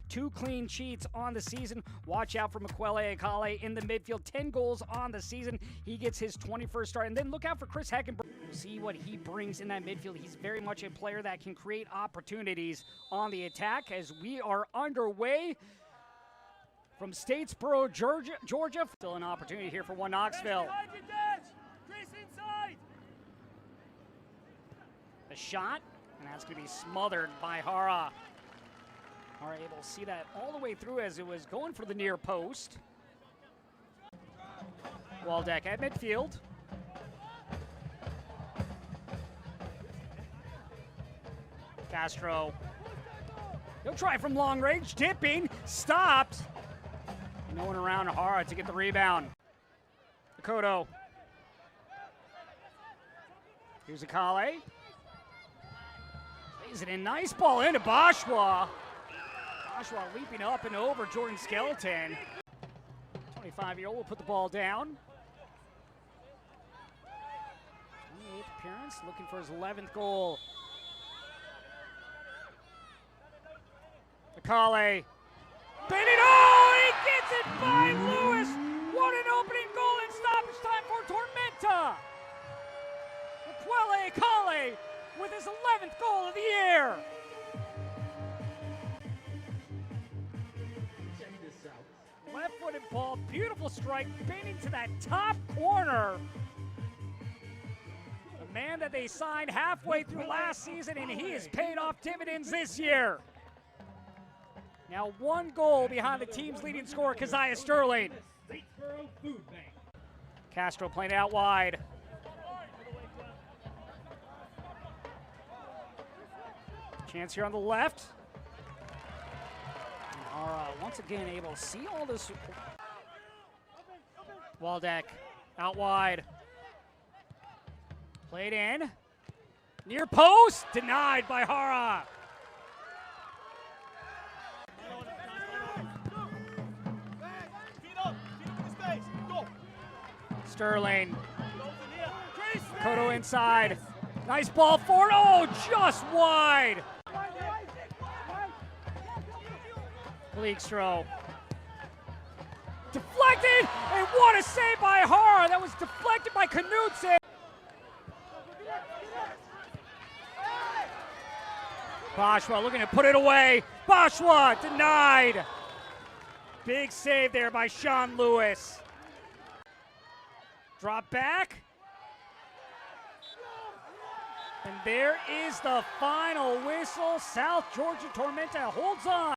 2 clean sheets on the season. Watch out for Mukwelle Akale in the midfield. 10 goals on the season. He gets his 21st start. And then look out for Chris Heckenberg. See what he brings in that midfield. He's very much a player that can create opportunities on the attack as we are underway from Statesboro, Georgia. Still an opportunity here for One Knoxville. A shot, and that's going to be smothered by Hara. Hara able to see that all the way through as it was going for the near post. Waldeck at midfield. Castro. He'll try from long range, tipping, stopped. No one around Hara to get the rebound. Akoto. Here's Akale. Plays it in, nice ball into Boschwa. Boschwa leaping up and over Jordan Skeleton. 25-year-old will put the ball down. 28th appearance, looking for his 11th goal. Akale. Bennett, oh, he gets it by Lewis. What an opening goal in stoppage time for Tormenta. Mukwelle Akale with his 11th goal of the year. Left-footed ball, beautiful strike, bending to that top corner. The man that they signed halfway through last season, and he has paid off dividends this year. Now 1 goal behind the team's leading scorer, Keziah Sterling. Castro playing out wide. Chance here on the left. Hara once again able to see all this. Waldeck out wide. Played in. Near post. Denied by Hara. Sterling. Koto inside. Nice ball forward. Oh, just wide. Bleekstro. Deflected, and what a save by Hara. That was deflected by Knutson. Boschwa looking to put it away. Boschwa denied. Big save there by Sean Lewis. Drop back. And there is the final whistle. South Georgia Tormenta holds on.